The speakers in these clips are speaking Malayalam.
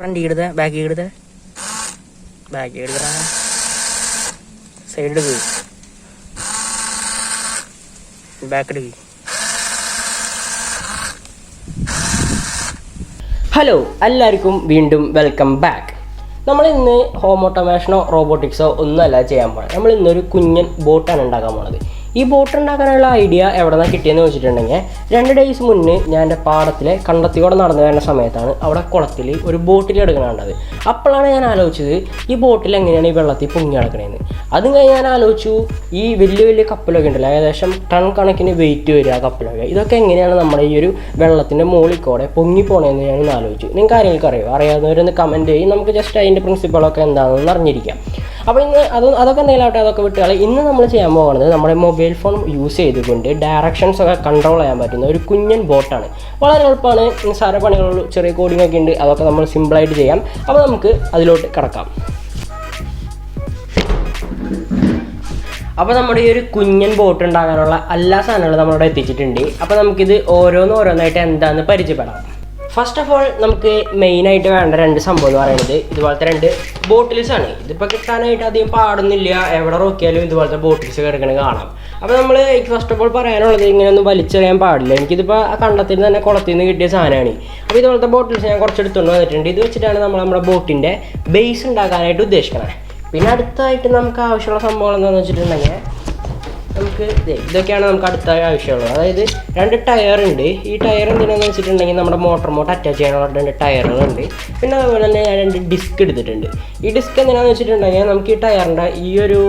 ഫ്രണ്ട് ഇടുത ബാക്ക് ഇടുത ബാക്ക് ഇടുക സൈഡ് ബാക്ക് എടുക്കുക. ഹലോ, എല്ലാവർക്കും വീണ്ടും വെൽക്കം ബാക്ക്. നമ്മൾ ഇന്ന് ഹോം ഓട്ടോമേഷനോ റോബോട്ടിക്സോ ഒന്നുമല്ല ചെയ്യാൻ പോകുന്നത്. നമ്മൾ ഇന്നൊരു കുഞ്ഞൻ ബോട്ടാണ് ഉണ്ടാക്കാൻ പോകുന്നത്. ഈ ബോട്ട് ഉണ്ടാക്കാനുള്ള ഐഡിയ എവിടെ നിന്നാണ് കിട്ടിയെന്ന് വെച്ചിട്ടുണ്ടെങ്കിൽ 2 ഡേയ്സ് മുന്നേ ഞാൻ എൻ്റെ പാടത്തിലെ കണ്ടത്തിയോടെ നടന്നു വരുന്ന സമയത്താണ് അവിടെ കുളത്തിൽ ഒരു ബോട്ടിൽ എടുക്കണത്. അപ്പോഴാണ് ഞാൻ ആലോചിച്ചത് ഈ ബോട്ടിൽ എങ്ങനെയാണ് ഈ വെള്ളത്തിൽ പൊങ്ങി നടക്കണേന്ന്. അതും കഴിഞ്ഞ് ഞാൻ ആലോചിച്ചു, ഈ വലിയ വലിയ കപ്പലൊക്കെ ഉണ്ടല്ലോ, ഏകദേശം ടൺ കണക്കിന് വെയിറ്റ് വരിക കപ്പലൊക്കെ, ഇതൊക്കെ എങ്ങനെയാണ് നമ്മുടെ ഈ ഒരു വെള്ളത്തിൻ്റെ മുകളിൽ പൊങ്ങി പോകണമെന്ന് ഞാൻ ആലോചിച്ചു. നിങ്ങൾക്ക് ആരെങ്കിലും അറിയാവുന്നവരൊന്ന് കമൻറ്റ് ചെയ്യും. നമുക്ക് ജസ്റ്റ് അതിൻ്റെ പ്രിൻസിപ്പളൊക്കെ എന്താണെന്ന് അറിഞ്ഞിരിക്കാം. അപ്പോൾ ഇന്ന് അതൊക്കെ എന്തെങ്കിലും ആവട്ടെ, അതൊക്കെ വിട്ടുകളി. ഇന്ന് നമ്മൾ ചെയ്യാൻ പോകുന്നത് നമ്മുടെ മൊബൈൽ ഫോൺ യൂസ് ചെയ്തുകൊണ്ട് ഡയറക്ഷൻസ് ഒക്കെ കൺട്രോൾ ചെയ്യാൻ പറ്റുന്ന ഒരു കുഞ്ഞൻ ബോട്ടാണ്. വളരെ എളുപ്പമാണ്. നിസ്സാര പണികളുള്ള ചെറിയ കോഡിംഗ് ഒക്കെ ഉണ്ട്, അതൊക്കെ നമ്മൾ സിമ്പിളായിട്ട് ചെയ്യാം. അപ്പോൾ നമുക്ക് അതിലോട്ട് കിടക്കാം. അപ്പോൾ നമ്മുടെ ഈ ഒരു കുഞ്ഞൻ ബോട്ട് ഉണ്ടാകാനുള്ള എല്ലാ സാധനങ്ങളും നമ്മളിവിടെ എത്തിച്ചിട്ടുണ്ട്. അപ്പോൾ നമുക്കിത് ഓരോന്നായിട്ട് എന്താണെന്ന് പരിചയപ്പെടാം. ഫസ്റ്റ് ഓഫ് ഓൾ നമുക്ക് മെയിനായിട്ട് വേണ്ട 2 സംഭവം എന്ന് പറയുന്നത് ഇതുപോലത്തെ 2 ബോട്ടിൽസാണ്. ഇതിപ്പോൾ കിട്ടാനായിട്ട് അധികം പാടുന്നില്ല, എവിടെ നോക്കിയാലും ഇതുപോലത്തെ ബോട്ടിൽസ് കിടക്കണത് കാണാം. അപ്പോൾ നമ്മൾ ഫസ്റ്റ് ഓഫ് ഓൾ പറയാനുള്ളത്, ഇങ്ങനെയൊന്നും വലിച്ചെറിയാൻ പാടില്ല. എനിക്കിതിപ്പോൾ കണ്ടത്തിൽ തന്നെ കുളത്തിൽ നിന്ന് കിട്ടിയ സാധനമാണ്. അപ്പോൾ ഇതുപോലത്തെ ബോട്ടിൽസ് ഞാൻ കുറച്ച് എടുത്തുകൊണ്ട് വന്നിട്ടുണ്ട്. ഇത് വെച്ചിട്ടാണ് നമ്മുടെ ബോട്ടിൻ്റെ ബേസ് ഉണ്ടാക്കാനായിട്ട് ഉദ്ദേശിക്കുന്നത്. പിന്നെ അടുത്തായിട്ട് നമുക്ക് ആവശ്യമുള്ള സംഭവം എന്താണെന്ന് വെച്ചിട്ടുണ്ടെങ്കിൽ നമുക്ക് ഇതൊക്കെയാണ് നമുക്ക് അടുത്ത ആവശ്യമുള്ളത്. അതായത് 2 ടയറുണ്ട്. ഈ ടയർ എന്തിനാണെന്ന് വെച്ചിട്ടുണ്ടെങ്കിൽ നമ്മുടെ മോട്ടർ അറ്റാച്ച് ചെയ്യാനുള്ള 2 ടയറുകളുണ്ട്. പിന്നെ അതുപോലെ തന്നെ ഞാൻ 2 ഡിസ്ക് എടുത്തിട്ടുണ്ട്. ഈ ഡിസ്ക് എന്തിനാണെന്ന് വെച്ചിട്ടുണ്ടെങ്കിൽ നമുക്ക് ഈ ടയറിൻ്റെ ഈ ഒരു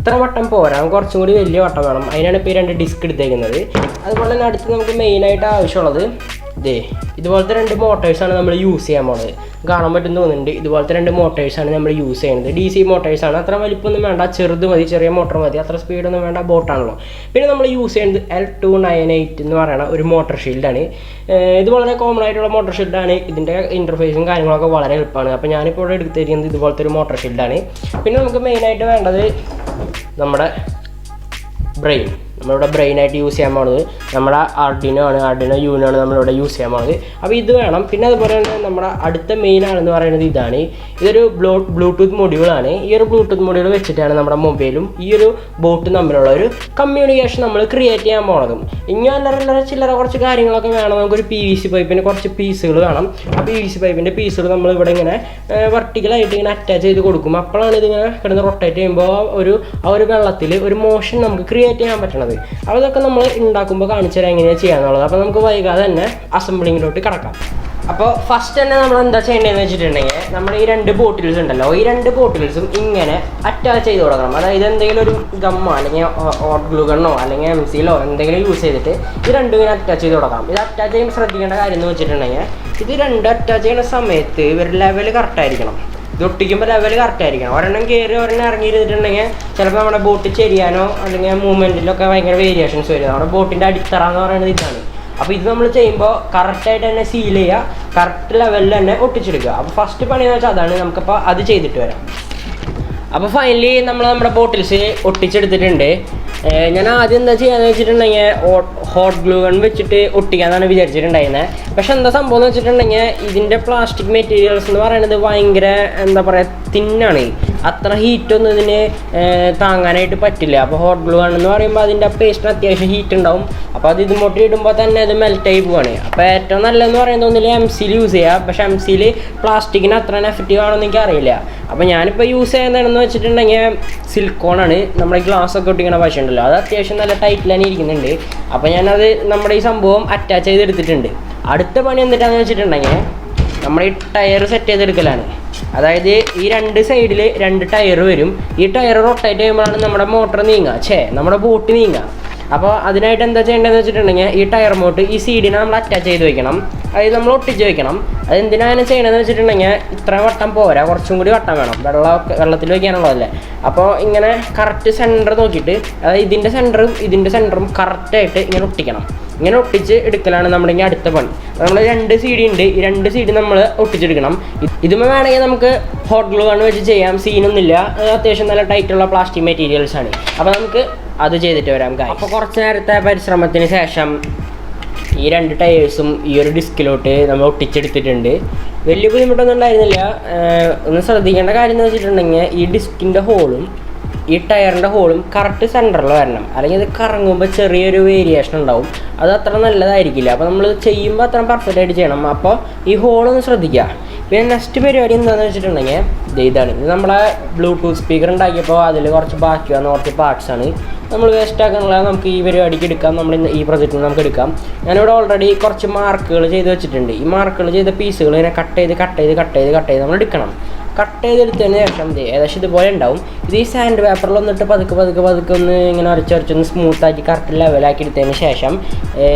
ഇത്ര വട്ടം പോരാ, കുറച്ചും കൂടി വലിയ വട്ടം വേണം. അതിനാണ് ഇപ്പോൾ ഈ 2 ഡിസ്ക് എടുത്തേക്കുന്നത്. അതുപോലെ തന്നെ അടുത്ത് നമുക്ക് മെയിനായിട്ട് ആവശ്യമുള്ളത് ഇതുപോലത്തെ 2 മോട്ടേഴ്സാണ് നമ്മൾ യൂസ് ചെയ്യാൻ പോകുന്നത്. കാണാൻ പറ്റും തോന്നുന്നുണ്ട്. ഇതുപോലത്തെ 2 മോട്ടേഴ്സാണ് നമ്മൾ യൂസ് ചെയ്യുന്നത്. DC മോട്ടേഴ്സാണ്. അത്ര വലിപ്പമൊന്നും വേണ്ട, ചെറുത് മതി, ചെറിയ മോട്ടർ മതി, അത്ര സ്പീഡൊന്നും വേണ്ട, ബോട്ടാണല്ലോ. പിന്നെ നമ്മൾ യൂസ് ചെയ്യുന്നത് L298 എന്ന് പറയുന്ന ഒരു മോട്ടർ ഷീൽഡാണ്. ഇത് വളരെ കോമൺ ആയിട്ടുള്ള മോട്ടർ ഷീൽഡാണ്. ഇതിൻ്റെ ഇൻ്റർഫേസും കാര്യങ്ങളൊക്കെ വളരെ എളുപ്പമാണ്. അപ്പോൾ ഞാനിപ്പോൾ ഇവിടെ എടുത്തിരിക്കുന്നത് ഇതുപോലത്തെ ഒരു മോട്ടർ ഷീൽഡാണ്. പിന്നെ നമുക്ക് മെയിനായിട്ട് വേണ്ടത് നമ്മുടെ ബ്രെയിൻ. നമ്മളിവിടെ ബ്രെയിനായിട്ട് യൂസ് ചെയ്യാൻ പോകുന്നത് നമ്മുടെ ആർഡിനോ യൂണോ ആണ് നമ്മളിവിടെ യൂസ് ചെയ്യാൻ പോകുന്നത്. അപ്പോൾ ഇത് വേണം. പിന്നെ അതുപോലെ തന്നെ നമ്മുടെ അടുത്ത മെയിൻ ആണെന്ന് പറയുന്നത് ഇതാണ്. ഇതൊരു ബ്ലൂടൂത്ത് മൊഡ്യൂളാണ്. ഈ ഒരു ബ്ലൂടൂത്ത് മൊഡ്യൂൾ വെച്ചിട്ടാണ് നമ്മുടെ മൊബൈലും ഈ ഒരു ബോട്ടും തമ്മിലുള്ള ഒരു കമ്മ്യൂണിക്കേഷൻ നമ്മൾ ക്രിയേറ്റ് ചെയ്യാൻ പോകുന്നതും. ഇനി ചില്ലറ കുറച്ച് കാര്യങ്ങളൊക്കെ വേണം. നമുക്കൊരു PVC പൈപ്പിന് കുറച്ച് പീസുകൾ വേണം. ആ PVC പൈപ്പിൻ്റെ പീസുകൾ നമ്മളിവിടെ ഇങ്ങനെ വെർട്ടിക്കലായിട്ട് ഇങ്ങനെ അറ്റാച്ച് ചെയ്ത് കൊടുക്കും. അപ്പോഴാണ് ഇതിങ്ങനെ കിടന്ന് റൊട്ടേറ്റ് ചെയ്യുമ്പോൾ ആ ഒരു വെള്ളത്തിൽ ഒരു മോഷൻ നമുക്ക് ക്രിയേറ്റ് ചെയ്യാൻ പറ്റണത്. അപ്പോൾ ഇതൊക്കെ നമ്മൾ ഉണ്ടാക്കുമ്പോൾ കാണിച്ചു തരാം എങ്ങനെയാണ് ചെയ്യാന്നുള്ളത്. അപ്പോൾ നമുക്ക് വൈകാതെ തന്നെ അസംബ്ലിങ്ങിലോട്ട് കിടക്കാം. അപ്പോൾ ഫസ്റ്റ് തന്നെ നമ്മൾ എന്താ ചെയ്യേണ്ടതെന്ന് വെച്ചിട്ടുണ്ടെങ്കിൽ, നമ്മുടെ ഈ 2 ബോട്ടിൽസ് ഉണ്ടല്ലോ, ഈ 2 ബോട്ടിൽസും ഇങ്ങനെ അറ്റാച്ച് ചെയ്ത് കൊടുക്കണം. അതായത് എന്തെങ്കിലും ഒരു ഗമ്മോ അല്ലെങ്കിൽ ഹോട്ട് ഗ്ലൂ ഗണ്ണോ അല്ലെങ്കിൽ MCലോ എന്തെങ്കിലും യൂസ് ചെയ്തിട്ട് ഇത് 2 ഇങ്ങനെ അറ്റാച്ച് ചെയ്ത് കൊടുക്കാം. ഇത് അറ്റാച്ച് ചെയ്യുമ്പോൾ ശ്രദ്ധിക്കേണ്ട കാര്യം എന്ന് വെച്ചിട്ടുണ്ടെങ്കിൽ, ഇത് 2 അറ്റാച്ച് ചെയ്യുന്ന സമയത്ത് ഒരു ലെവൽ കറക്റ്റായിരിക്കണം. ഇത് ഒട്ടിക്കുമ്പോൾ ലെവൽ കറക്റ്റ് ആയിരിക്കണം. ഒരെണ്ണം കയറി ഒരെണ്ണം ഇറങ്ങിയിരുന്നിട്ടുണ്ടെങ്കിൽ ചിലപ്പോൾ നമ്മുടെ ബോട്ട് ചെരിയാനോ അല്ലെങ്കിൽ മൂവ്മെൻറ്റിലൊക്കെ ഭയങ്കര വേരിയേഷൻസ് വരും. നമ്മുടെ ബോട്ടിൻ്റെ അടിത്തറ എന്ന് പറയുന്നത് ഇതാണ്. അപ്പോൾ ഇത് നമ്മൾ ചെയ്യുമ്പോൾ കറക്റ്റായിട്ട് തന്നെ സീൽ ചെയ്യുക, കറക്റ്റ് ലെവലിൽ തന്നെ ഒട്ടിച്ചെടുക്കുക. അപ്പോൾ ഫസ്റ്റ് പണി എന്ന് വെച്ചാൽ അതാണ്. നമുക്കപ്പോൾ അത് ചെയ്തിട്ട് വരാം. അപ്പോൾ ഫൈനലി നമ്മുടെ ബോട്ടിൽസ് ഒട്ടിച്ചെടുത്തിട്ടുണ്ട്. ഞാൻ ആദ്യം എന്താ ചെയ്യാന്ന് വെച്ചിട്ടുണ്ടെങ്കിൽ ഹോട്ട് ഗ്ലൂ ഗൺ വെച്ചിട്ട് ഒട്ടിക്കാന്നാണ് വിചാരിച്ചിട്ടുണ്ടായിരുന്നത്. പക്ഷെ എന്താ സംഭവം എന്ന് വെച്ചിട്ടുണ്ടെങ്കിൽ, ഇതിൻ്റെ പ്ലാസ്റ്റിക് മെറ്റീരിയൽസ് എന്ന് പറയുന്നത് ഭയങ്കര എന്താ പറയുക തിന്നാണ്. അത്ര ഹീറ്റൊന്നും ഇതിന് താങ്ങാനായിട്ട് പറ്റില്ല. അപ്പോൾ ഹോട്ട് ഗ്ലൂ ഗൺ എന്ന് പറയുമ്പോൾ അതിൻ്റെ പേസ്റ്റിന് അത്യാവശ്യം ഹീറ്റ് ഉണ്ടാവും. അപ്പോൾ അത് ഇതുമോട്ട് ഇടുമ്പോൾ തന്നെ അത് മെൽറ്റായി പോവാണ്. അപ്പോൾ ഏറ്റവും നല്ലതെന്ന് പറയുന്നത് ഒന്നിൽ MCൽ യൂസ് ചെയ്യുക. പക്ഷേ MCൽ പ്ലാസ്റ്റിക്കിന് അത്ര എഫക്റ്റീവ് ആണെന്ന് എനിക്ക് അറിയില്ല. അപ്പോൾ ഞാനിപ്പോൾ യൂസ് ചെയ്യുന്നതെന്ന് വെച്ചിട്ടുണ്ടെങ്കിൽ സിലിക്കോണാണ്. നമ്മുടെ ഗ്ലാസ് ഒക്കെ ഒട്ടിക്കണ വശമുണ്ടല്ലോ, അത് അത്യാവശ്യം നല്ല ടൈറ്റിൽ തന്നെ ഇരിക്കുന്നുണ്ട്. അപ്പോൾ ഞാനത് നമ്മുടെ ഈ സംഭവം അറ്റാച്ച് ചെയ്തെടുത്തിട്ടുണ്ട്. അടുത്ത പണി എന്തിട്ടാന്ന് വെച്ചിട്ടുണ്ടെങ്കിൽ, നമ്മുടെ ഈ ടയർ സെറ്റ് ചെയ്തെടുക്കലാണ്. അതായത് ഈ 2 സൈഡിൽ 2 ടയർ വരും. ഈ ടയർ റൊട്ടേറ്റ് ചെയ്യുമ്പോഴാണ് നമ്മുടെ മോട്ടർ നമ്മുടെ ബോട്ട് നീങ്ങുക. അപ്പോൾ അതിനായിട്ട് എന്താ ചെയ്യേണ്ടതെന്ന് വെച്ചിട്ടുണ്ടെങ്കിൽ, ഈ ടയർ മോട്ട് ഈ സീഡിനെ നമ്മൾ അറ്റാച്ച് ചെയ്ത് വെക്കണം. അതായത് നമ്മൾ ഒട്ടിച്ച് വെക്കണം. അത് എന്തിനാണ് ചെയ്യണമെന്ന് വെച്ചിട്ടുണ്ടെങ്കിൽ, ഇത്ര വട്ടം പോരാ, കുറച്ചും കൂടി വട്ടം വേണം. വെള്ളത്തിൽ വയ്ക്കാനുള്ളതല്ലേ. അപ്പോൾ ഇങ്ങനെ കറക്റ്റ് സെൻറ്റർ നോക്കിയിട്ട്, അതായത് ഇതിൻ്റെ സെൻറ്ററും കറക്റ്റായിട്ട് ഇങ്ങനെ ഒട്ടിക്കണം. ഇങ്ങനെ ഒട്ടിച്ച് എടുക്കലാണ് നമ്മുടെ ഇനി അടുത്ത പണി. നമ്മൾ 2 CD ഉണ്ട്. ഈ 2 CD നമ്മൾ ഒട്ടിച്ചെടുക്കണം. ഇതുമ്പോൾ വേണമെങ്കിൽ നമുക്ക് ഹോട്ട് ഗ്ലൂ ഗൺ വെച്ച് ചെയ്യാം, സീനൊന്നുമില്ല. അത് അത്യാവശ്യം നല്ല ടൈറ്റുള്ള പ്ലാസ്റ്റിക് മെറ്റീരിയൽസാണ്. അപ്പോൾ നമുക്ക് അത് ചെയ്തിട്ട് വരാം. അപ്പോൾ കുറച്ച് നേരത്തെ പരിശ്രമത്തിന് ശേഷം ഈ 2 ടയേഴ്സും ഈ ഒരു ഡിസ്കിലോട്ട് നമ്മൾ ഒട്ടിച്ചെടുത്തിട്ടുണ്ട്. വലിയ ബുദ്ധിമുട്ടൊന്നും ഉണ്ടായിരുന്നില്ല. ഒന്ന് ശ്രദ്ധിക്കേണ്ട കാര്യം എന്ന് വെച്ചിട്ടുണ്ടെങ്കിൽ ഈ ഡിസ്കിൻ്റെ ഹോളും ഈ ടയറിൻ്റെ ഹോളും കറക്റ്റ് സെൻറ്ററിൽ വരണം. അല്ലെങ്കിൽ ഇത് കറങ്ങുമ്പോൾ ചെറിയൊരു വേരിയേഷൻ ഉണ്ടാവും, അത് അത്ര നല്ലതായിരിക്കില്ല. അപ്പോൾ നമ്മൾ ചെയ്യുമ്പോൾ അത്ര പെർഫെക്റ്റ് ആയിട്ട് ചെയ്യണം. അപ്പോൾ ഈ ഹോളൊന്ന് ശ്രദ്ധിക്കുക. പിന്നെ നെക്സ്റ്റ് പരിപാടി എന്താണെന്ന് വെച്ചിട്ടുണ്ടെങ്കിൽ ഇതാണ്. ഇത് നമ്മളെ ബ്ലൂടൂത്ത് സ്പീക്കർ ഉണ്ടാക്കിയപ്പോൾ അതിൽ കുറച്ച് ബാക്കി വന്ന കുറച്ച് പാർട്സാണ് നമ്മൾ വേസ്റ്റ് ആക്കാനുള്ള. നമുക്ക് ഈ പരിപാടിക്ക് എടുക്കാം, നമ്മൾ ഈ പ്രൊജക്റ്റിൽ നമുക്ക് എടുക്കാം. ഞാനിവിടെ ഓൾറെഡി കുറച്ച് മാർക്കുകൾ ചെയ്ത് വെച്ചിട്ടുണ്ട്. ഈ മാർക്കുകൾ ചെയ്ത പീസുകൾ ഇങ്ങനെ കട്ട് ചെയ്ത് നമ്മൾ എടുക്കണം. കട്ട് ചെയ്തെടുത്തതിന് ശേഷം ഏകദേശം ഇതുപോലെ ഉണ്ടാവും. ഇത് ഈ സാൻഡ് പേപ്പറിൽ വന്നിട്ട് പതുക്കെ ഒന്ന് ഇങ്ങനെ അരച്ചൊന്ന് സ്മൂത്താക്കി കറക്റ്റ് ലെവലാക്കി എടുത്തതിന് ശേഷം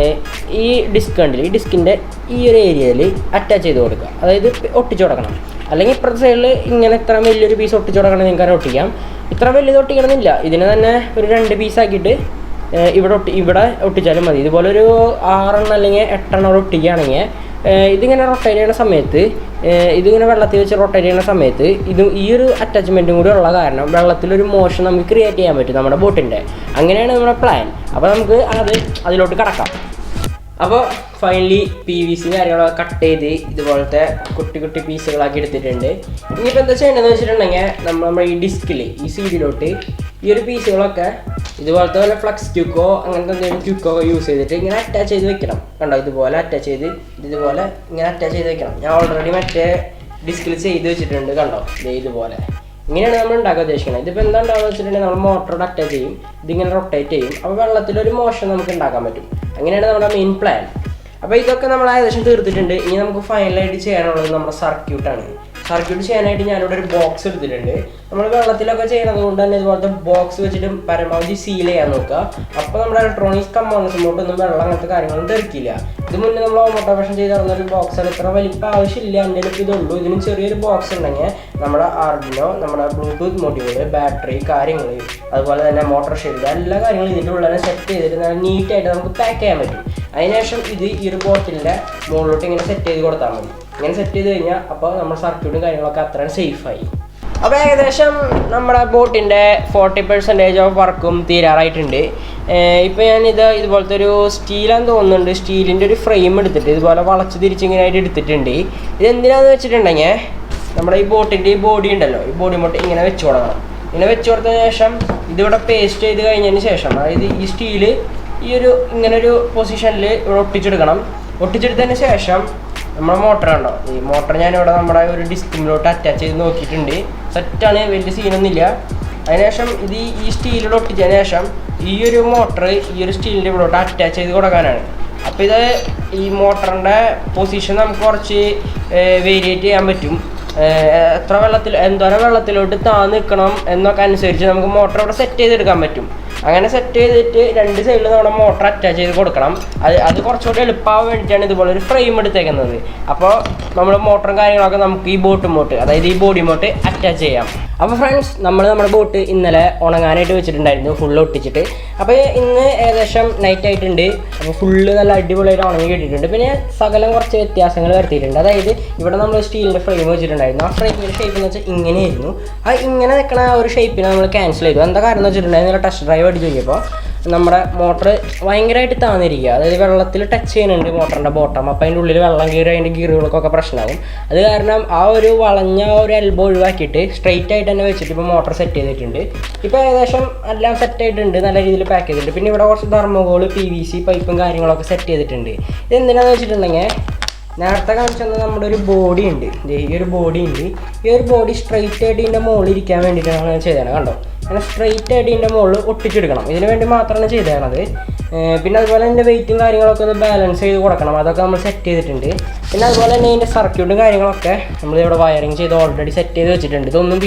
ഈ ഡിസ്ക് ഉണ്ടല്ലോ, ഈ ഡിസ്കിൻ്റെ ഈ ഒരു ഏരിയയിൽ അറ്റാച്ച് ചെയ്ത് കൊടുക്കുക. അതായത് ഒട്ടിച്ചു കൊടുക്കണം. അല്ലെങ്കിൽ ഇപ്പുറത്തെ സൈഡിൽ ഇങ്ങനെ ഇത്ര വലിയൊരു പീസ് ഒട്ടിച്ചു കൊടുക്കണം. നിങ്ങൾക്ക് ഒട്ടിക്കാം. ഇത്ര വലിയത് ഒട്ടിക്കണമെന്നില്ല. ഇതിനെ തന്നെ ഒരു 2 പീസാക്കിയിട്ട് ഇവിടെ ഒട്ടിച്ചാലും മതി. ഇതുപോലെ ഒരു 6 അല്ലെങ്കിൽ 8 ഒട്ടിക്കുകയാണെങ്കിൽ ഇതിങ്ങനെ റൊട്ടേറ്റ് ചെയ്യുന്ന സമയത്ത് ഇതിങ്ങനെ വെള്ളത്തിൽ വെച്ച് റൊട്ടേറ്റ് ചെയ്യുന്ന സമയത്ത് ഈ ഒരു അറ്റാച്ച്മെൻറ്റും കൂടി ഉള്ള കാരണം വെള്ളത്തിലൊരു മോഷൻ നമുക്ക് ക്രിയേറ്റ് ചെയ്യാൻ പറ്റും നമ്മുടെ ബോട്ടിൻ്റെ. അങ്ങനെയാണ് നമ്മുടെ പ്ലാൻ. അപ്പോൾ നമുക്ക് അതിലോട്ട് കടക്കാം. അപ്പോൾ ഫൈനലി PVC കാര്യങ്ങളൊക്കെ കട്ട് ചെയ്ത് ഇതുപോലത്തെ കുട്ടി പീസുകളാക്കി എടുത്തിട്ടുണ്ട്. ഇനിയിപ്പോൾ എന്താ ചെയ്യേണ്ടതെന്ന് വെച്ചിട്ടുണ്ടെങ്കിൽ നമ്മുടെ ഈ ഡിസ്കിൽ ഈ സീഡിലോട്ട് ഈ ഒരു പീസുകളൊക്കെ ഇതുപോലത്തെ വല്ല ഫ്ലക്സ് ക്യൂക്കോ അങ്ങനത്തെ എന്തെങ്കിലും ക്യൂക്കോ യൂസ് ചെയ്തിട്ട് ഇങ്ങനെ അറ്റാച്ച് ചെയ്ത് വെക്കണം. കണ്ടോ, ഇതുപോലെ അറ്റാച്ച് ചെയ്ത് ഇതുപോലെ ഇങ്ങനെ അറ്റാച്ച് ചെയ്ത് വെക്കണം. ഞാൻ ഓൾറെഡി മറ്റേ ഡിസ്കിൽ ചെയ്ത് വെച്ചിട്ടുണ്ട്. കണ്ടോ, ഇതുപോലെ ഇങ്ങനെയാണ് നമ്മൾ ഉണ്ടാക്കാൻ ഉദ്ദേശിക്കുന്നത്. ഇതിപ്പോൾ എന്താ ഉണ്ടാകുക വെച്ചിട്ടുണ്ടെങ്കിൽ നമ്മൾ മോട്ടറോട് അറ്റാച്ച് ചെയ്യും, ഇതിങ്ങനെ റൊട്ടേറ്റ് ചെയ്യും. അപ്പോൾ വെള്ളത്തിലൊരു മോഷൻ നമുക്ക് ഉണ്ടാക്കാൻ പറ്റും. അങ്ങനെയാണ് നമ്മുടെ മെയിൻ പ്ലാൻ. അപ്പോൾ ഇതൊക്കെ നമ്മൾ ഏകദേശം തീർത്തിട്ടുണ്ട്. ഇനി നമുക്ക് ഫൈനലായിട്ട് ചെയ്യാനുള്ളത് നമ്മുടെ സർക്യൂട്ടാണ്. സർക്യൂട്ട് ചെയ്യാനായിട്ട് ഞാനിവിടെ ഒരു ബോക്സ് എടുത്തിട്ടുണ്ട്. നമ്മൾ വെള്ളത്തിലൊക്കെ ചെയ്യുന്നത് കൊണ്ട് തന്നെ ഇതുപോലത്തെ ബോക്സ് വെച്ചിട്ട് പരമാവധി സീൽ ചെയ്യാൻ നോക്കുക. അപ്പോൾ നമ്മുടെ ഇലക്ട്രോണിക്സ് കമ്പോണൻസിലോട്ടൊന്നും വെള്ളം അങ്ങനത്തെ കാര്യങ്ങളൊന്നും തെറിക്കില്ല. ഇത് മുന്നേ നമ്മൾ ഓട്ടോമേഷൻ ചെയ്ത് തന്നൊരു ബോക്സാണ്. ഇത്ര വലിപ്പം ആവശ്യമില്ല, എൻ്റെ അടുത്ത് ഇതുള്ളൂ. ഇതിന് ചെറിയൊരു ബോക്സ് ഉണ്ടെങ്കിൽ നമ്മുടെ ആർഡിനോ, നമ്മുടെ ബ്ലൂടൂത്ത് മൊഡ്യൂള്, ബാറ്ററി കാര്യങ്ങൾ, അതുപോലെ തന്നെ മോട്ടോർ ഷെൽഡ് എല്ലാ കാര്യങ്ങളും ഇതിൻ്റെ ഉള്ളിൽ സെറ്റ് ചെയ്തിട്ട് നല്ല നീറ്റായിട്ട് നമുക്ക് പാക്ക് ചെയ്യാൻ പറ്റും. അതിനുശേഷം ഇത് ഈ ഒരു ബോട്ടിലിൻ്റെ മുകളിലോട്ട് ഇങ്ങനെ സെറ്റ് ചെയ്ത് കൊടുത്താൽ മതി. ഇങ്ങനെ സെറ്റ് ചെയ്ത് കഴിഞ്ഞാൽ അപ്പോൾ നമ്മുടെ സർക്യൂട്ടും കാര്യങ്ങളൊക്കെ അത്രയും സേഫായി. അപ്പോൾ ഏകദേശം നമ്മുടെ ബോട്ടിൻ്റെ 40% ഓഫ് വർക്കും തീരാറായിട്ടുണ്ട്. ഇപ്പോൾ ഇതുപോലത്തെ ഒരു സ്റ്റീലാന്ന് തോന്നുന്നുണ്ട്. സ്റ്റീലിൻ്റെ ഒരു ഫ്രെയിം എടുത്തിട്ട് ഇതുപോലെ വളച്ച് തിരിച്ചിങ്ങനെയായിട്ട് എടുത്തിട്ടുണ്ട്. ഇതെന്തിനാണെന്ന് വെച്ചിട്ടുണ്ടെങ്കിൽ നമ്മുടെ ഈ ബോട്ടിൻ്റെ ഈ ബോഡി ഉണ്ടല്ലോ, ഈ ബോഡി മൊട്ട് ഇങ്ങനെ വെച്ച് കൊടുക്കണം. ഇങ്ങനെ വെച്ച് കൊടുത്തതിന് ശേഷം ഇതിവിടെ പേസ്റ്റ് ചെയ്ത് കഴിഞ്ഞതിന് ശേഷം അതായത് ഈ സ്റ്റീല് ഇങ്ങനൊരു പൊസിഷനിൽ ഇവിടെ ഒട്ടിച്ചെടുക്കണം. ഒട്ടിച്ചെടുത്തതിന് ശേഷം നമ്മുടെ മോട്ടർ ഉണ്ടോ, ഈ മോട്ടർ ഞാനിവിടെ നമ്മുടെ ഒരു ഡിസ്കിലോട്ട് അറ്റാച്ച് ചെയ്ത് നോക്കിയിട്ടുണ്ട്. സെറ്റാണ്, വലിയ സീനൊന്നുമില്ല. അതിനുശേഷം ഈ സ്റ്റീലിൽ ഒട്ടിച്ചതിന് ശേഷം ഈ ഒരു മോട്ടർ ഈ ഒരു സ്റ്റീലിൻ്റെ ഇവിടോട്ട് അറ്റാച്ച് ചെയ്ത് കൊടുക്കാനാണ്. അപ്പോൾ ഈ മോട്ടറിൻ്റെ പൊസിഷൻ നമുക്ക് കുറച്ച് വേരിയേറ്റ് ചെയ്യാൻ പറ്റും. എന്തോരം വെള്ളത്തിലോട്ട് താന്ന് നിൽക്കണം എന്നൊക്കെ അനുസരിച്ച് നമുക്ക് മോട്ടർ ഇവിടെ സെറ്റ് ചെയ്തെടുക്കാൻ പറ്റും. അങ്ങനെ സെറ്റ് ചെയ്തിട്ട് 2 സൈഡിൽ നമ്മുടെ മോട്ടർ അറ്റാച്ച് ചെയ്ത് കൊടുക്കണം. അത് കുറച്ചുകൂടി എളുപ്പമാവാൻ വേണ്ടിയിട്ടാണ് ഇതുപോലെ ഒരു ഫ്രെയിം എടുത്തേക്കുന്നത്. അപ്പോൾ നമ്മുടെ മോട്ടറും കാര്യങ്ങളൊക്കെ നമുക്ക് ഈ അതായത് ഈ ബോഡി മോട്ട് അറ്റാച്ച് ചെയ്യാം. അപ്പോൾ ഫ്രണ്ട്സ്, നമ്മുടെ ബോട്ട് ഇന്നലെ ഉണങ്ങാനായിട്ട് വെച്ചിട്ടുണ്ടായിരുന്നു, ഫുള്ള് ഒട്ടിച്ചിട്ട്. അപ്പോൾ ഇന്ന് ഏകദേശം നൈറ്റ് ആയിട്ടുണ്ട്. അപ്പോൾ ഫുള്ള് നല്ല അടിപൊളിയായിട്ട് ഉണങ്ങി കിട്ടിയിട്ടുണ്ട്. പിന്നെ സകലം കുറച്ച് വ്യത്യാസങ്ങൾ വരുത്തിയിട്ടുണ്ട്. അതായത് ഇവിടെ നമ്മൾ സ്റ്റീലിൻ്റെ ഫ്രെയിം വെച്ചിട്ടുണ്ടായിരുന്നു. ആ ഫ്രെയിമിൻ്റെ ഷേപ്പ് എന്ന് വെച്ചാൽ ഇങ്ങനെയായിരുന്നു. ഇങ്ങനെ നിൽക്കണ ആ ഒരു ഷേപ്പിനെ നമ്മൾ ക്യാൻസൽ ചെയ്തു. എന്താ കാരണം എന്ന് വെച്ചിട്ടുണ്ടെങ്കിൽ ടെസ്റ്റ് ഡ്രൈവ് അടിച്ച് നോക്കിയപ്പോൾ നമ്മുടെ മോട്ടർ ഭയങ്കരമായിട്ട് താന്നിരിക്കുക. അതായത് വെള്ളത്തിൽ ടച്ച് ചെയ്യുന്നുണ്ട് മോട്ടറിൻ്റെ ബോട്ടം. അപ്പോൾ അതിൻ്റെ ഉള്ളിൽ വെള്ളം കയറി അതിൻ്റെ ഗിയറുകൾക്കൊക്കെ പ്രശ്നമാകും. അത് കാരണം ആ ഒരു വളഞ്ഞ ഒരു എൽബോ ഒഴിവാക്കിയിട്ട് സ്ട്രെയിറ്റ് ആയിട്ട് തന്നെ വെച്ചിട്ട് ഇപ്പോൾ മോട്ടർ സെറ്റ് ചെയ്തിട്ടുണ്ട്. ഇപ്പോൾ ഏകദേശം എല്ലാം സെറ്റായിട്ടുണ്ട്, നല്ല രീതിയിൽ പാക്ക് ചെയ്തിട്ടുണ്ട്. പിന്നെ ഇവിടെ കുറച്ച് തെർമോകോൾ, PVC പൈപ്പും കാര്യങ്ങളൊക്കെ സെറ്റ് ചെയ്തിട്ടുണ്ട്. ഇതെന്തിനാണെന്ന് വെച്ചിട്ടുണ്ടെങ്കിൽ നേരത്തെ കാണിച്ചത് നമ്മുടെ ഒരു ബോഡി ഉണ്ട്, ഈ ഒരു ബോഡി സ്ട്രെയിറ്റ് ആയിട്ട് ഇതിൻ്റെ മുകളിൽ ഇരിക്കാൻ വേണ്ടിയിട്ടാണ് ചെയ്തത്. കണ്ടോ, അങ്ങനെ സ്ട്രെയിറ്റ് ആയിട്ട് ഇതിൻ്റെ മുകളിൽ ഒട്ടിച്ചെടുക്കണം. ഇതിന് വേണ്ടി മാത്രമാണ് ചെയ്തത്. പിന്നെ അതുപോലെ തന്നെ വെയിറ്റും കാര്യങ്ങളൊക്കെ ഒന്ന് ബാലൻസ് ചെയ്ത് കൊടുക്കണം. അതൊക്കെ നമ്മൾ സെറ്റ് ചെയ്തിട്ടുണ്ട്. പിന്നെ അതുപോലെ തന്നെ ഇതിൻ്റെ സർക്യൂട്ടും കാര്യങ്ങളൊക്കെ നമ്മളിവിടെ വയറിങ് ചെയ്ത് ഓൾറെഡി സെറ്റ് ചെയ്ത് വെച്ചിട്ടുണ്ട്. ഇതൊന്നും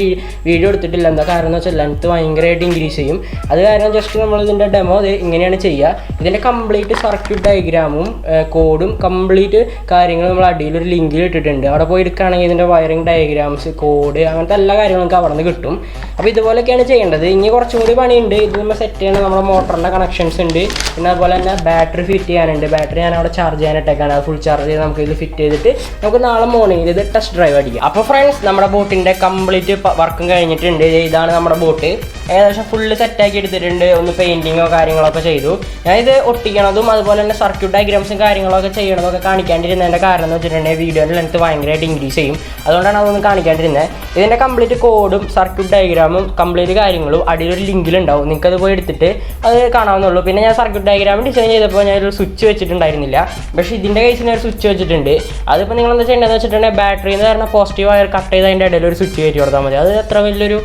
വീഡിയോ എടുത്തിട്ടില്ല. എന്താ കാരണം എന്ന് വെച്ചാൽ ലെങ്ത്ത് ഭയങ്കരമായിട്ട് ഇൻക്രീസ് ചെയ്യും. അത് കാരണം ജസ്റ്റ് നമ്മൾ ഇതിൻ്റെ ഡെമോ ഇങ്ങനെയാണ് ചെയ്യുക. ഇതിൻ്റെ കംപ്ലീറ്റ് സർക്യൂട്ട് ഡയഗ്രാമും കോഡും കംപ്ലീറ്റ് കാര്യങ്ങൾ നമ്മൾ അടിയിലൊരു ലിങ്കിൽ ഇട്ടിട്ടുണ്ട്. അവിടെ പോയി എടുക്കുകയാണെങ്കിൽ ഇതിൻ്റെ വയറിങ് ഡയഗ്രാംസ്, കോഡ്, അങ്ങനത്തെ എല്ലാ കാര്യങ്ങളും നമുക്ക് അവിടെ നിന്ന് കിട്ടും. അപ്പോൾ ഇതുപോലെയൊക്കെയാണ് ചെയ്യേണ്ടത്. ഇനി കുറച്ചും കൂടി പണിയുണ്ട്. ഇത് നമ്മൾ സെറ്റ് ചെയ്യണം. നമ്മുടെ മോട്ടറിൻ്റെ കണക്ഷൻസ് ഉണ്ട്. പിന്നെ അതുപോലെ തന്നെ ബാറ്ററി ഫിറ്റ് ചെയ്യാനുണ്ട്. ബാറ്ററി ഞാൻ അവിടെ ചാർജ് ചെയ്യാനായിട്ടേക്കാണ്. അത് ഫുൾ ചാർജ് ചെയ്ത് നമുക്ക് ഇത് ഫിറ്റ് ചെയ്തിട്ട് നമുക്ക് നാളെ മോർണിംഗിൽ ഇത് ടെസ്റ്റ് ഡ്രൈവ് അടിക്കാം. അപ്പോൾ ഫ്രണ്ട്സ്, നമ്മുടെ ബോട്ടിൻ്റെ കംപ്ലീറ്റ് വർക്കും കഴിഞ്ഞിട്ടുണ്ട്. ഇതാണ് നമ്മുടെ ബോട്ട്. ഏകദേശം ഫുള്ള് സെറ്റാക്കി എടുത്തിട്ടുണ്ട്. ഒന്ന് പെയിൻറ്റിങ്ങോ കാര്യങ്ങളൊക്കെ ചെയ്തു. ഞാനിത് ഒട്ടിക്കണതും അതുപോലെ തന്നെ സർക്യൂട്ട് ഡയഗ്രാംസും കാര്യങ്ങളൊക്കെ ചെയ്യണതൊക്കെ കാണിക്കാണ്ടിരുന്നതിൻ്റെ കാരണം എന്ന് വെച്ചിട്ടുണ്ടെങ്കിൽ വീഡിയോൻ്റെ ലെങ്ത്ത് ഭയങ്കരമായിട്ട് ഇൻക്രീസ് ചെയ്യും. അതുകൊണ്ടാണ് അതൊന്നും കാണിക്കാണ്ടിരുന്നത്. ഇതിൻ്റെ കംപ്ലീറ്റ് കോഡും സർക്യൂട്ട് ഡയഗ്രാമും കംപ്ലീറ്റ് കാര്യങ്ങളും അടിയിലൊരു ലിങ്കിലുണ്ടാവും. നിങ്ങൾക്കത് പോയി എടുത്തിട്ട് അത് കാണാവുന്നുള്ളൂ. പിന്നെ ഞാൻ സർക്യൂട്ട് ഡയഗ്രാം ഡിസൈൻ ചെയ്തപ്പോൾ ഞാനൊരു സ്വിച്ച് വെച്ചിട്ടുണ്ടായിരുന്നില്ല. പക്ഷേ ഇതിൻ്റെ കേസിൽ ഒരു സ്വിച്ച് വെച്ചിട്ടുണ്ട്. അതിപ്പോൾ നിങ്ങൾ എന്താ ചെയ്യേണ്ടതെന്ന് വെച്ചിട്ടുണ്ടെങ്കിൽ ബാറ്ററി എന്ന് പറഞ്ഞാൽ പോസിറ്റീവ് വയർ കട്ട് ചെയ്ത് അതിൻ്റെ ഇടയിൽ ഒരു സ്വിച്ച് കയറ്റി കൊടുത്താൽ മതി. അത് അത്ര വലിയൊരു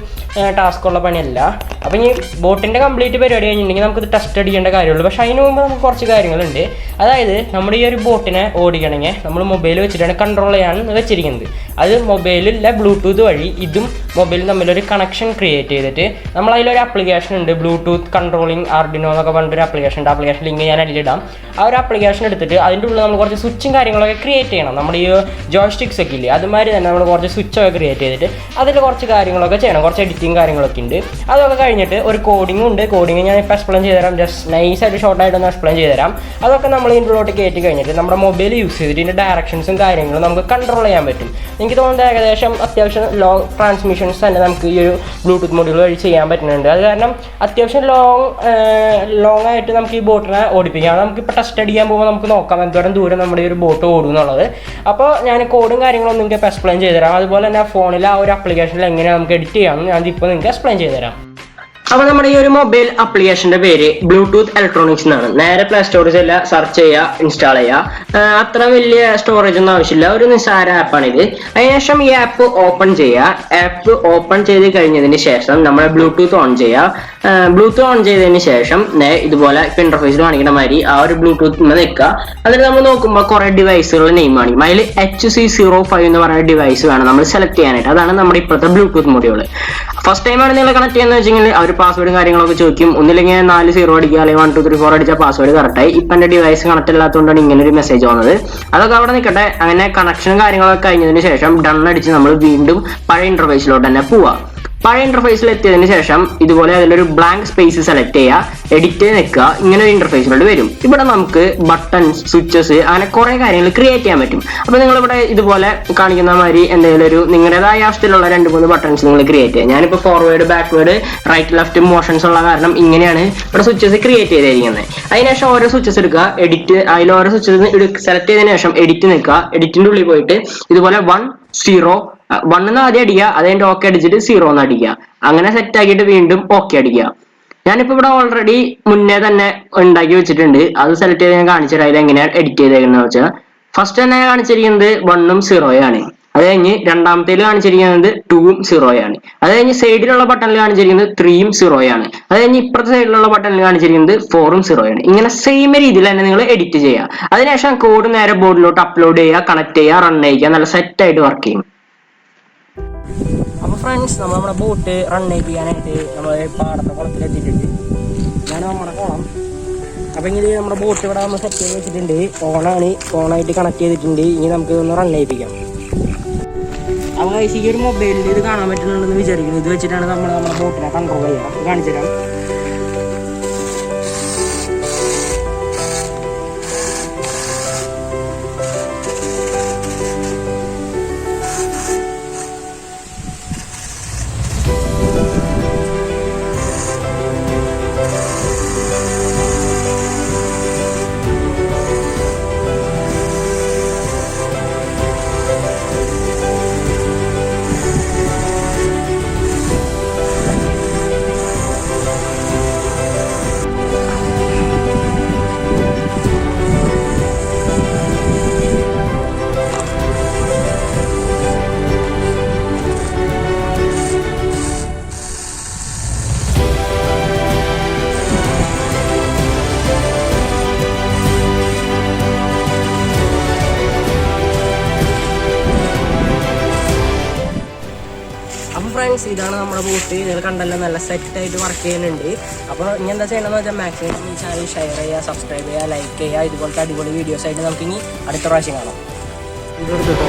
ടാസ്ക്കുള്ള പണിയല്ല. അപ്പോൾ ഈ ബോട്ടിൻ്റെ കംപ്ലീറ്റ് പരിപാടി കഴിഞ്ഞിട്ടുണ്ടെങ്കിൽ നമുക്കിത് ടെസ്റ്റ് അടിക്കേണ്ട കാര്യമുള്ളൂ. പക്ഷേ അതിന് മുമ്പ് നമുക്ക് കുറച്ച് കാര്യങ്ങളുണ്ട്. അതായത് നമ്മുടെ ഈ ഒരു ബോട്ടിനെ ഓടിക്കണമെങ്കിൽ നമ്മൾ മൊബൈൽ വെച്ചിട്ടാണ് കൺട്രോൾ ചെയ്യാൻ വെച്ചിരിക്കുന്നത്. അത് മൊബൈലിലെ ബ്ലൂടൂത്ത് വഴി ഇതും മൊബൈലും തമ്മിലൊരു കണക്ഷൻ ക്രിയേറ്റ് ചെയ്തിട്ട് നമ്മളതിലൊരു ആപ്ലിക്കേഷൻ ഉണ്ട്, ബ്ലൂടൂത്ത് കൺട്രോളിങ് ആർഡിനോ എന്നൊക്കെ പറഞ്ഞൊരു ആപ്ലിക്കേഷൻ ഉണ്ട്. ആപ്ലിക്കേഷൻ ലിങ്ക് ഞാൻ അതിലിടാം. ആ ഒരു ആപ്ലിക്കേഷൻ എടുത്തിട്ട് അതിൻ്റെ ഉള്ളിൽ നമ്മൾ കുറച്ച് സ്വിച്ചും കാര്യങ്ങളൊക്കെ ക്രിയേറ്റ് ചെയ്യണം. നമ്മുടെ ഈ ജോയ്സ്റ്റിക്സ് ഒക്കെ ഇല്ലേ, അതുമാതിരി തന്നെ നമ്മൾ കുറച്ച് സ്വിച്ചൊക്കെ ക്രിയേറ്റ് ചെയ്തിട്ട് അതിൽ കുറച്ച് കാര്യങ്ങളൊക്കെ ചെയ്യണം. കുറച്ച് എഡിറ്റിങ് കാര്യങ്ങളൊക്കെ ഉണ്ട്. അതൊക്കെ കഴിഞ്ഞിട്ട് ഒരു കോഡിങ്ങും ഉണ്ട്. കോഡിങ് ഞാൻ ഇപ്പോൾ എക്സ്പ്ലെയിൻ ചെയ്തുതരാം. ജസ്റ്റ് നൈസായിട്ട് ഷോർട്ടായിട്ടൊന്ന് എക്സ്പ്ലെയിൻ ചെയ്തുതരാം. അതൊക്കെ നമ്മൾ ഇതിൻ്റെ ഉള്ളിലോട്ട് കയറ്റി കഴിഞ്ഞിട്ട് നമ്മുടെ മൊബൈൽ യൂസ് ചെയ്തിട്ട് ഇതിൻ്റെ ഡയറക്ഷൻസും കാര്യങ്ങളും നമുക്ക് കൺട്രോൾ ചെയ്യാൻ പറ്റും. എനിക്ക് തോന്നുന്നത് ഏകദേശം അത്യാവശ്യം ലോങ് ട്രാൻസ്മിഷൻസ് തന്നെ നമുക്ക് ഈ ഒരു ബ്ലൂടൂത്ത് മൊഡ്യൂൾ വഴി ചെയ്യാൻ പറ്റുന്നുണ്ട്. അത് കാരണം അത്യാവശ്യം ലോങ് ആയിട്ട് നമുക്ക് ഈ ബോട്ടിനെ ഓടിപ്പിക്കാം. നമുക്കിപ്പോൾ ടെസ്റ്റ് അടിക്കാൻ പോകുമ്പോൾ നമുക്ക് നോക്കാം എന്തോരം ദൂരം നമ്മുടെ ഈ ഒരു ബോട്ട് ഓടും എന്നുള്ളത്. അപ്പോൾ ഞാൻ കോഡും കാര്യങ്ങളൊന്നും നിങ്ങൾക്ക് ഇപ്പോൾ എക്സ്പ്ലെയിൻ ചെയ്തുതരാം. അതുപോലെ തന്നെ ഫോണിൽ ആ ഒരു ആപ്ലിക്കേഷനിൽ എങ്ങനെയാണ് നമുക്ക് എഡിറ്റ് ചെയ്യാമെന്ന് ഞാൻ ഇപ്പോൾ നിങ്ങൾക്ക് എക്സ്പ്ലെയിൻ ചെയ്തുതരാം. അപ്പോൾ നമ്മുടെ ഈ ഒരു മൊബൈൽ ആപ്ലിക്കേഷന്റെ പേര് ബ്ലൂടൂത്ത് ഇലക്ട്രോണിക്സ് എന്നാണ്. നേരെ പ്ലേ സ്റ്റോറിൽ ചെല്ലുക, സെർച്ച് ചെയ്യുക, ഇൻസ്റ്റാൾ ചെയ്യുക. അത്ര വലിയ സ്റ്റോറേജ് ഒന്നും ആവശ്യമില്ല. ഒരു നിസ്സാര ആപ്പാണിത്. അതിനുശേഷം ഈ ആപ്പ് ഓപ്പൺ ചെയ്യുക. ആപ്പ് ഓപ്പൺ ചെയ്ത് കഴിഞ്ഞതിന് ശേഷം നമ്മൾ ബ്ലൂടൂത്ത് ഓൺ ചെയ്യുക. ബ്ലൂടൂത്ത് ഓൺ ചെയ്തതിന് ശേഷം ഇതുപോലെ ഇന്റർഫേസിൽ കാണിക്കുന്ന മാതിരി ആ ഒരു ബ്ലൂടൂത്ത് നിൽക്കുക. അതിൽ നമ്മൾ നോക്കുമ്പോൾ കുറെ ഡിവൈസുകളുടെ നെയിം കാണിക്കും. അതിൽ HC05 എന്ന് പറയുന്ന ഡിവൈസ് വേണം നമ്മൾ സെലക്ട് ചെയ്യാനായിട്ട്. അതാണ് നമ്മുടെ ഇപ്പോഴത്തെ ബ്ലൂടൂത്ത് മൊഡ്യൂൾ. ഫസ്റ്റ് ടൈമാണ് നിങ്ങൾ കണക്ട് ചെയ്യുന്നത് വെച്ചെങ്കിൽ അവർ പാസ്വേഡും കാര്യങ്ങളൊക്കെ ചോദിക്കും. ഒന്നില്ലെങ്കിൽ 4 0 അടിക്കുക, അല്ലെങ്കിൽ 1 2 3 4 അടിച്ചാൽ പാസ്വേഡ് കറക്റ്റായി. ഇപ്പം എൻ്റെ ഡിവൈസ് കണക്ട് അല്ലാത്തതുകൊണ്ടാണ് ഇങ്ങനെ ഒരു മെസ്സേജ് വന്നത്. അതൊക്കെ അവിടെ നിൽക്കട്ടെ. അങ്ങനെ കണക്ഷനും കാര്യങ്ങളൊക്കെ കഴിഞ്ഞതിന് ശേഷം ഡൺ അടിച്ച് നമ്മൾ വീണ്ടും പഴയ ഇന്റർഫേസിലോട്ട് തന്നെ പോവാം. പഴയ ഇന്റർഫേസിൽ എത്തിയതിന് ശേഷം ഇതുപോലെ അതിലൊരു ബ്ലാങ്ക് സ്പേസ് സെലക്ട് ചെയ്യുക, എഡിറ്റ് നിൽക്കുക. ഇങ്ങനെ ഒരു ഇന്റർഫേസിലോട്ട് വരും. ഇവിടെ നമുക്ക് ബട്ടൺസ്, സ്വിച്ചസ്, അങ്ങനെ കുറെ കാര്യങ്ങൾ ക്രിയേറ്റ് ചെയ്യാൻ പറ്റും. അപ്പോൾ നിങ്ങളിവിടെ ഇതുപോലെ കാണിക്കുന്ന മാതിരി എന്തെങ്കിലും ഒരു നിങ്ങളുടേതായ ആവശ്യത്തിലുള്ള 2-3 ബട്ടൺസ് നിങ്ങൾ ക്രിയേറ്റ് ചെയ്യുക. ഞാനിപ്പോൾ forward, backward, right, left motions ഉള്ള കാരണം ഇങ്ങനെയാണ് ഇവിടെ സ്വിച്ചസ് ക്രിയേറ്റ് ചെയ്തിരിക്കുന്നത്. അതിനുശേഷം ഓരോ സ്വിച്ചസ് എടുക്കുക, എഡിറ്റ്, അതിൽ ഓരോ സ്വിച്ചസ് സെലക്ട് ചെയ്തതിനു ശേഷം എഡിറ്റ് നിൽക്കുക. എഡിറ്റിന്റെ ഉള്ളിൽ പോയിട്ട് ഇതുപോലെ 1 0 1 ആദ്യം അടിക്കുക, അതിന്റെ ഓക്കെ അടിച്ചിട്ട് 0 എന്ന് അടിക്കുക. അങ്ങനെ സെറ്റ് ആക്കിയിട്ട് വീണ്ടും ഓക്കെ അടിക്കുക. ഞാനിപ്പോ ഇവിടെ ഓൾറെഡി മുന്നേ തന്നെ ഉണ്ടാക്കി വെച്ചിട്ടുണ്ട്. അത് സെലക്ട് ചെയ്ത് ഞാൻ കാണിച്ചു തരാം. എങ്ങനെയാണ് എഡിറ്റ് ചെയ്തേക്കുന്നത് വെച്ചാൽ ഫസ്റ്റ് തന്നെ കാണിച്ചിരിക്കുന്നത് 1 0 ആണ്. അത് കഴിഞ്ഞ് രണ്ടാമത്തേൽ കാണിച്ചിരിക്കുന്നത് 2 0 ആണ്. അത് കഴിഞ്ഞ് സൈഡിലുള്ള ബട്ടണിൽ കാണിച്ചിരിക്കുന്നത് 3 0 ആണ്. അത് കഴിഞ്ഞ് ഇപ്പുറത്തെ സൈഡിലുള്ള ബട്ടണിൽ കാണിച്ചിരിക്കുന്നത് 4 0 ആണ്. ഇങ്ങനെ സെയിം രീതിയിൽ തന്നെ നിങ്ങൾ എഡിറ്റ് ചെയ്യുക. അതിനുശേഷം കോഡ് നേരെ ബോർഡിലോട്ട് അപ്ലോഡ് ചെയ്യുക, കണക്ട് ചെയ്യുക, റൺ ചെയ്യുക. നല്ല സെറ്റ് ആയിട്ട് വർക്ക് ചെയ്യും. അപ്പോൾ ഫ്രണ്ട്സ്, നമ്മുടെ ബോട്ട് റൺ ചെയ്യിപ്പിക്കാനായിട്ട് നമ്മൾ പാടത്തെ കുളത്തിലെത്തിയിട്ടുണ്ട്. ഇതാണ് നമ്മുടെ കുളം. അപ്പോൾ ഇങ്ങനെ നമ്മുടെ ബോട്ട് ഇവിടെ നമ്മൾ സെറ്റ് ചെയ്ത് വെച്ചിട്ടുണ്ട്. ഓണായിട്ട് കണക്ട് ചെയ്തിട്ടുണ്ട്. ഇനി നമുക്ക് ഒന്ന് റൺ ചെയ്യിപ്പിക്കാം. അപ്പോൾ ഈ ഒരു മൊബൈലിൽ ഇത് കാണാൻ പറ്റുന്നുണ്ടെന്ന് വിചാരിക്കുന്നു. ഇത് വെച്ചിട്ടാണ് നമ്മുടെ ബോട്ടിനെ കൺട്രോൾ ചെയ്യുക. കാണിച്ചു തരാം. ഫ്രണ്ട്സ്, ഇതാണ് നമ്മുടെ ബോട്ട്. നിങ്ങൾ കണ്ടല്ലോ, നല്ല സെറ്റായിട്ട് വർക്ക് ചെയ്യുന്നുണ്ട്. അപ്പോൾ ഇനി എന്താ ചെയ്യണമെന്ന് വെച്ചാൽ മാക്സിമം ഈ ചാനൽ ഷെയർ ചെയ്യുക, സബ്സ്ക്രൈബ് ചെയ്യുക, ലൈക്ക് ചെയ്യുക. ഇതുപോലത്തെ അടിപൊളി വീഡിയോസ് ആയിട്ട് നമുക്ക് ഇനി അടുത്ത പ്രാവശ്യം കാണാം. ഇതെടുത്തിട്ടോ.